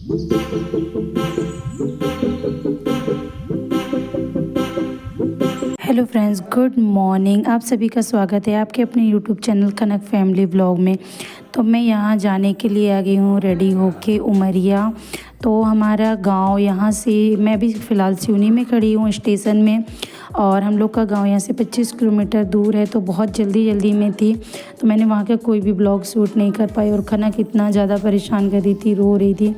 Hello friends, good morning. आप सभी का स्वागत है आपके अपने यूट्यूब चैनल कनक फैमिली व्लॉग में। तो मैं यहाँ जाने के लिए आ गई हूँ रेडी होके उमरिया। तो हमारा गांव यहाँ से, मैं अभी फ़िलहाल सिवनी में खड़ी हूँ स्टेशन में, और हम लोग का गांव यहाँ से 25 किलोमीटर दूर है। तो बहुत जल्दी में थी, तो मैंने वहाँ का कोई भी ब्लॉग शूट नहीं कर पाई। और कनक इतना ज़्यादा परेशान कर रही थी, रो रही थी।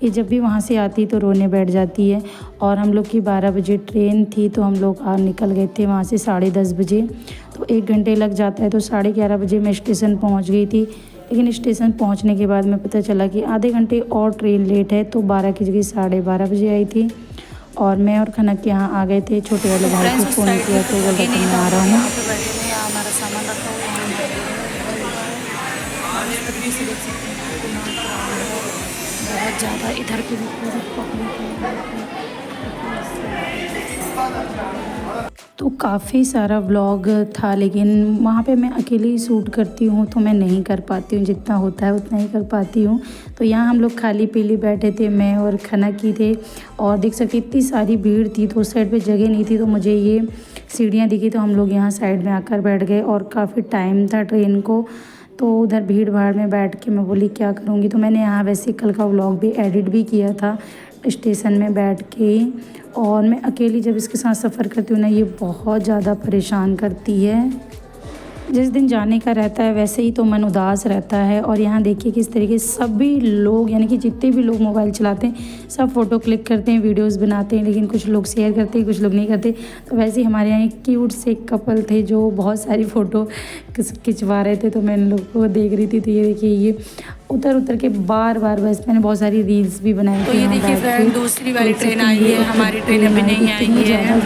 ये जब भी वहाँ से आती तो रोने बैठ जाती है। और हम लोग की 12 बजे ट्रेन थी, तो हम लोग निकल गए थे वहाँ से 10:30 बजे। तो 1 घंटे लग जाता है, तो 11:30 बजे मैं स्टेशन पहुँच गई थी। लेकिन स्टेशन पहुंचने के बाद में पता चला कि आधे घंटे और ट्रेन लेट है, तो 12 की जगह 12:30 बजे आई थी। और मैं और कनक के यहाँ आ गए थे। छोटे वाले भाई को फ़ोन किया तो बोल रहा था मैं आ रहा हूँ। हमारा सामान रखा हुआ है, बहुत ज़्यादा इधर की भी पूरी पब्लिक है। तो काफ़ी सारा व्लॉग था, लेकिन वहाँ पे मैं अकेले ही शूट करती हूँ, तो मैं नहीं कर पाती हूँ। जितना होता है उतना ही कर पाती हूँ। तो यहाँ हम लोग खाली पीली बैठे थे, मैं और खनक की थे। और देख सकते इतनी सारी भीड़ थी, तो उस साइड पे जगह नहीं थी, तो मुझे ये सीढ़ियाँ दिखी, तो हम लोग यहाँ साइड में आकर बैठ गए। और काफ़ी टाइम था ट्रेन को, तो उधर भीड़ भाड़ में बैठ के मैं बोली क्या करूँगी। तो मैंने यहाँ वैसे कल का व्लॉग भी एडिट भी किया था स्टेशन में बैठ के। और मैं अकेली जब इसके साथ सफ़र करती हूँ ना, ये बहुत ज़्यादा परेशान करती है। जिस दिन जाने का रहता है वैसे ही तो मन उदास रहता है। और यहाँ देखिए किस तरीके सभी लोग, यानी कि जितने भी लोग मोबाइल चलाते हैं सब फ़ोटो क्लिक करते हैं, वीडियोस बनाते हैं। लेकिन कुछ लोग शेयर करते हैं, कुछ लोग नहीं करते। तो वैसे ही हमारे यहाँ एक क्यूट से कपल थे जो बहुत सारी फ़ोटो खिंचवा रहे थे, तो मैं इन लोग को देख रही थी। तो ये देखिए, ये उतर के बार बस मैंने बहुत सारी रील्स भी बनाई तो थी। ये देखिए फ्रेंड, दूसरी वाली ट्रेन आई है, हमारी ट्रेन अभी नहीं आई है,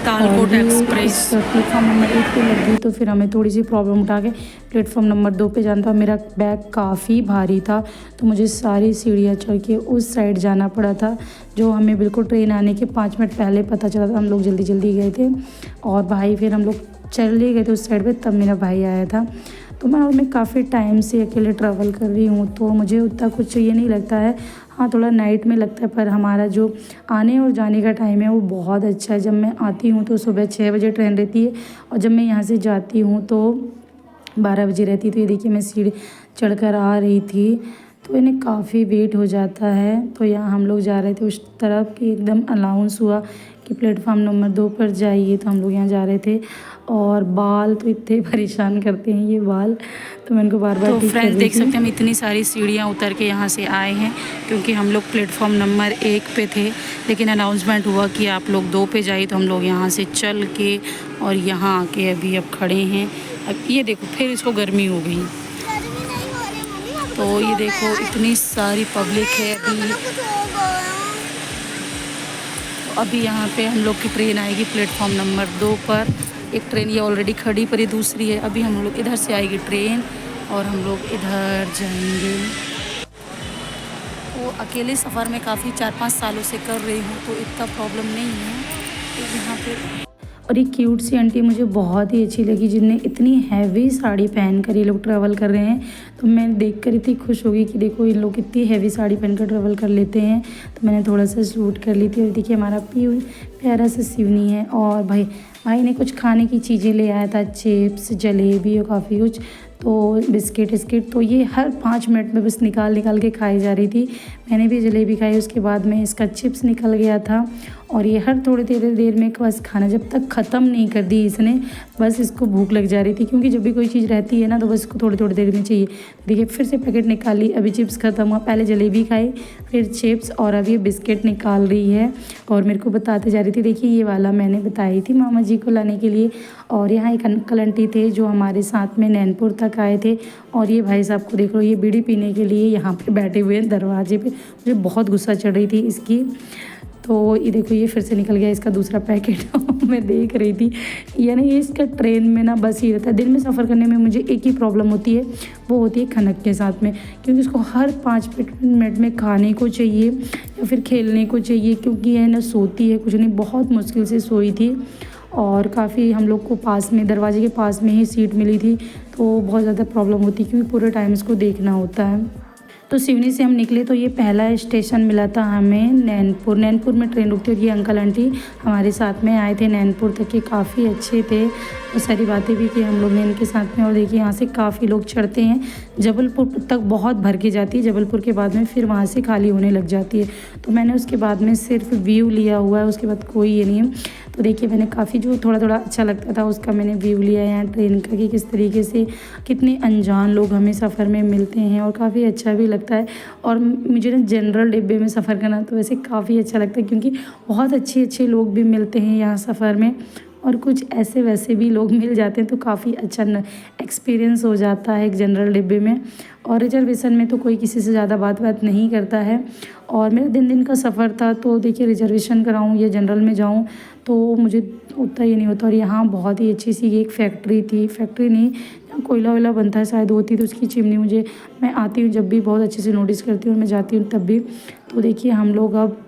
तालकोट एक्सप्रेस। प्लेटफॉर्म नंबर 1 पे लग गई, तो फिर हमें थोड़ी सी प्रॉब्लम उठा के प्लेटफॉर्म नंबर 2 पे जाना था। मेरा बैग काफ़ी भारी था, तो मुझे सारी सीढ़ियाँ चढ़ के उस साइड जाना पड़ा था, जो हमें बिल्कुल ट्रेन आने के 5 मिनट पहले पता चला था। हम लोग जल्दी गए थे, और भाई फिर हम लोग चले गए थे उस साइड पे, तब मेरा भाई आया था। तो मैं काफ़ी टाइम से अकेले ट्रैवल कर रही हूँ, तो मुझे उतना कुछ ये नहीं लगता है। हाँ, थोड़ा नाइट में लगता है, पर हमारा जो आने और जाने का टाइम है वो बहुत अच्छा है। जब मैं आती हूँ तो सुबह 6 बजे ट्रेन रहती है, और जब मैं यहाँ से जाती हूँ तो 12 बजे रहती है। तो ये देखिए मैं सीढ़ी चढ़कर आ रही थी, तो इन्हें काफ़ी वेट हो जाता है। तो यहाँ हम लोग जा रहे थे उस तरफ कि एकदम अनाउंस हुआ कि प्लेटफॉर्म नंबर 2 पर जाइए, तो हम लोग यहाँ जा रहे थे। और बाल तो इतने परेशान करते हैं ये बाल, तो मैं इनको बार ठीक कर रही थी। तो फ्रेंड्स देख सकते हैं, हम इतनी सारी सीढ़ियाँ उतर के यहाँ से आए हैं, क्योंकि हम लोग प्लेटफॉर्म नंबर 1 पे थे। लेकिन अनाउंसमेंट हुआ कि आप लोग 2 पे जाइए, तो हम लोग यहाँ से चल के और यहाँ आके अभी अब खड़े हैं। अब ये देखो फिर इसको गर्मी हो गई, तो ये देखो इतनी सारी पब्लिक है अभी यहाँ पे हम लोग की ट्रेन आएगी प्लेटफॉर्म नंबर 2 पर। एक ट्रेन ये ऑलरेडी खड़ी, पर ये दूसरी है। अभी हम लोग इधर से आएगी ट्रेन, और हम लोग इधर जाएंगे। तो अकेले सफ़र में काफ़ी 4-5 सालों से कर रही हूँ, तो इतना प्रॉब्लम नहीं है। तो यहाँ पे और एक क्यूट सी आंटी मुझे बहुत ही अच्छी लगी, जिनने इतनी हैवी साड़ी पहन कर ये लोग ट्रैवल कर रहे हैं। तो मैं देख कर इतनी खुश हो गई कि देखो इन लोग इतनी हैवी साड़ी पहन कर ट्रैवल कर लेते हैं। तो मैंने थोड़ा सा शूट कर ली थी। और देखिए हमारा प्यारा सा सिवनी है। और भाई ने कुछ खाने की चीज़ें ले आया था, चिप्स, जलेबी और काफ़ी कुछ, तो बिस्किट। तो ये हर 5 मिनट में बस निकाल के खाई जा रही थी। मैंने भी जलेबी खाई, उसके बाद में इसका चिप्स निकल गया था। और ये हर थोड़ी देर में बस खाना जब तक ख़त्म नहीं कर दी इसने, बस इसको भूख लग जा रही थी। क्योंकि जब भी कोई चीज़ रहती है ना, तो बस इसको थोड़ी देर में चाहिए। देखिए फिर से पैकेट निकाली, अभी चिप्स ख़त्म हुआ, पहले जलेबी खाई, फिर चिप्स, और अब ये बिस्किट निकाल रही है। और मेरे को बताते जा रही थी, देखिए ये वाला मैंने बताई थी मामा जी को लाने के लिए। और यहाँ एक अंकल आंटी थे जो हमारे साथ में नैनपुर तक आए थे। और ये भाई साहब को देख लो, ये बीड़ी पीने के लिए यहाँ पे बैठे हुए हैं दरवाजे पे। मुझे बहुत गुस्सा चढ़ रही थी इसकी। तो ये देखो ये फिर से निकल गया इसका दूसरा पैकेट मैं देख रही थी। यानी ये इसका ट्रेन में ना बस ही रहता है। दिन में सफ़र करने में मुझे एक ही प्रॉब्लम होती है, वो होती है खनक के साथ में, क्योंकि उसको हर 5 मिनट में खाने को चाहिए या फिर खेलने को चाहिए। क्योंकि है ना सोती है कुछ नहीं, बहुत मुश्किल से सोई थी। और काफ़ी हम लोग को पास में, दरवाजे के पास में ही सीट मिली थी, तो बहुत ज़्यादा प्रॉब्लम होती है क्योंकि पूरे टाइम इसको देखना होता है। तो सिवनी से हम निकले तो ये पहला स्टेशन मिला था हमें नैनपुर। नैनपुर में ट्रेन रुकती है और ये अंकल आंटी हमारे साथ में आए थे नैनपुर तक के, काफ़ी अच्छे थे और सारी बातें भी की हम लोग ने इनके साथ में। और देखिए यहाँ से काफ़ी लोग चढ़ते हैं, जबलपुर तक बहुत भर के जाती है, जबलपुर के बाद में फिर वहाँ से खाली होने लग जाती है। तो मैंने उसके बाद में सिर्फ व्यू लिया हुआ है, उसके बाद कोई ये नहीं है। तो देखिए मैंने काफ़ी जो थोड़ा थोड़ा अच्छा लगता था उसका मैंने व्यू लिया है यहाँ ट्रेन का, कि किस तरीके से कितने अनजान लोग हमें सफ़र में मिलते हैं और काफ़ी अच्छा भी लगता है। और मुझे ना जनरल डिब्बे में सफ़र करना तो वैसे काफ़ी अच्छा लगता है, क्योंकि बहुत अच्छे लोग भी मिलते हैं यहाँ सफ़र में और कुछ ऐसे वैसे भी लोग मिल जाते हैं, तो काफ़ी अच्छा एक्सपीरियंस हो जाता है एक जनरल डिब्बे में। और रिजर्वेशन में तो कोई किसी से ज़्यादा बात नहीं करता है। और मेरा दिन का सफ़र था, तो देखिए रिजर्वेशन कराऊँ या जनरल में जाऊँ तो मुझे उतना ही नहीं होता। और यहाँ बहुत ही अच्छी सी एक फैक्ट्री थी, फैक्ट्री नहीं, जहाँ कोयला वोयला बनता है शायद होती, तो उसकी चिमनी मुझे, मैं आती हूँ जब भी बहुत अच्छे से नोटिस करती हूँ और मैं जाती हूँ तब भी। तो देखिए हम लोग अब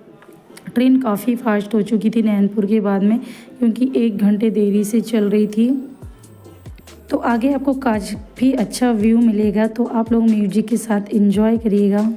ट्रेन काफ़ी फास्ट हो चुकी थी नैनपुर के बाद में, क्योंकि 1 घंटे देरी से चल रही थी। तो आगे आपको काफ़ी अच्छा व्यू मिलेगा, तो आप लोग म्यूजिक के साथ एंजॉय करिएगा।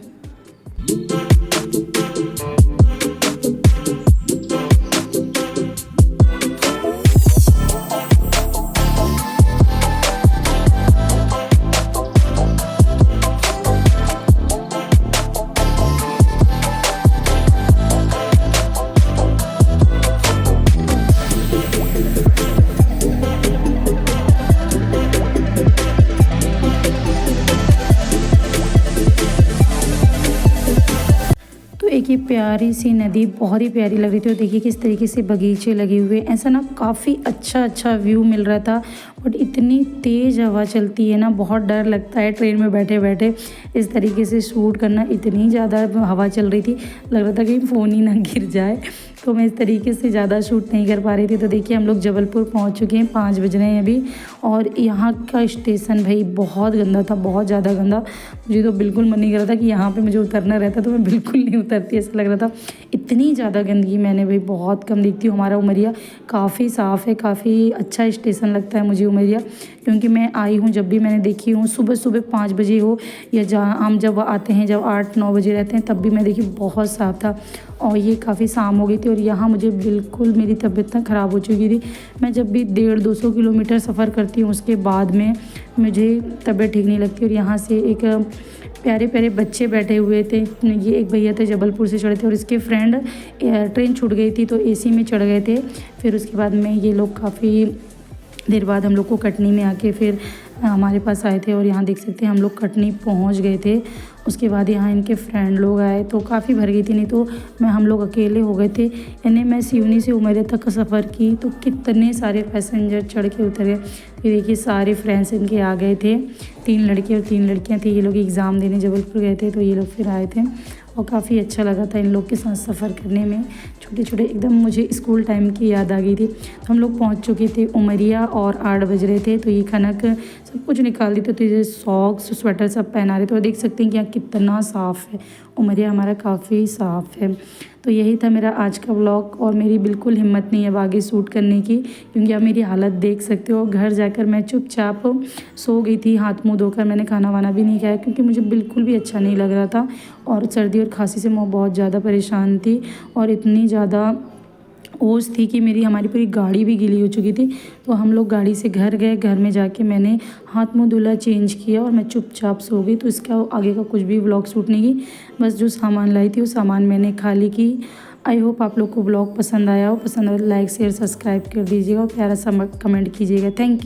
एक ये प्यारी सी नदी बहुत ही प्यारी लग रही थी और देखिए किस तरीके से बगीचे लगे हुए, ऐसा ना काफ़ी अच्छा व्यू मिल रहा था। बट इतनी तेज़ हवा चलती है ना, बहुत डर लगता है ट्रेन में बैठे बैठे इस तरीके से शूट करना। इतनी ज़्यादा हवा चल रही थी, लग रहा था कि फ़ोन ही ना गिर जाए, तो मैं इस तरीके से ज़्यादा शूट नहीं कर पा रही थी। तो देखिए हम लोग जबलपुर पहुंच चुके हैं, 5 बज रहे हैं अभी। और यहाँ का स्टेशन भाई बहुत गंदा था, बहुत ज़्यादा गंदा। मुझे तो बिल्कुल मन नहीं कर रहा था कि यहाँ पे मुझे उतरना रहता, तो मैं बिल्कुल नहीं उतरती, ऐसा लग रहा था। इतनी ज़्यादा गंदगी मैंने भाई बहुत कम देखती हूँ। हमारा उमरिया काफ़ी साफ़ है, काफ़ी अच्छा स्टेशन लगता है मुझे उमरिया, क्योंकि मैं आई हूँ जब भी मैंने देखी हूँ, सुबह 5 बजे हो या जहाँ हम जब आते हैं जब 8-9 बजे रहते हैं, तब भी मैं देखी बहुत साफ़ था। और ये काफ़ी शाम हो गई थी और यहाँ मुझे बिल्कुल मेरी तबीयत ना ख़राब हो चुकी थी। मैं जब भी 150-200 किलोमीटर सफ़र करती हूँ उसके बाद में मुझे तबीयत ठीक नहीं लगती। और यहाँ से एक प्यारे बच्चे बैठे हुए थे, ये एक भैया थे जबलपुर से चढ़े थे और इसके फ्रेंड ट्रेन छूट गई थी तो एसी में चढ़ गए थे। फिर उसके बाद में ये लोग काफ़ी देर बाद हम लोग को कटनी में आके फिर हमारे पास आए थे। और यहाँ देख सकते हैं हम लोग कटनी पहुँच गए थे। उसके बाद यहाँ इनके फ्रेंड लोग आए तो काफ़ी भर गई थी, नहीं तो हम लोग अकेले हो गए थे। यानी मैं सिवनी से उमरिया तक का सफ़र की तो कितने सारे पैसेंजर चढ़ के उतर गए। ये देखिए सारे फ्रेंड्स इनके आ गए थे, 3 लड़के और 3 लड़कियाँ थी। ये लोग एग्ज़ाम देने जबलपुर गए थे तो ये लोग फिर आए थे और काफ़ी अच्छा लगा था इन लोग के साथ सफ़र करने में। छोटे एकदम मुझे स्कूल टाइम की याद आ गई थी। तो हम लोग पहुंच चुके थे उमरिया और 8 बज रहे थे। तो ये खनक सब कुछ निकाल दी, तो ये सॉक्स स्वेटर सब पहना रहे थे। और देख सकते हैं कि यहाँ कितना साफ़ है, उमरिया हमारा काफ़ी साफ़ है। तो यही था मेरा आज का व्लॉग और मेरी बिल्कुल हिम्मत नहीं है अब आगे शूट करने की, क्योंकि आप मेरी हालत देख सकते हो। घर जाकर मैं चुपचाप सो गई थी, हाथ मुँह धोकर। मैंने खाना वाना भी नहीं खाया क्योंकि मुझे बिल्कुल भी अच्छा नहीं लग रहा था और सर्दी और खांसी से मैं बहुत ज़्यादा परेशान थी और इतनी ज़्यादा ओस थी कि हमारी पूरी गाड़ी भी गीली हो चुकी थी। तो हम लोग गाड़ी से घर गए, घर में जाके मैंने हाथ मुँह धुला, चेंज किया और मैं चुपचाप सो गई। तो इसका आगे का कुछ भी व्लॉग शूट नहीं की, बस जो सामान लाई थी वो सामान मैंने खाली की। आई होप आप लोग को व्लॉग पसंद आया हो। पसंद आया तो लाइक शेयर सब्सक्राइब कर दीजिएगा और प्यारा सा कमेंट कीजिएगा। Thank you.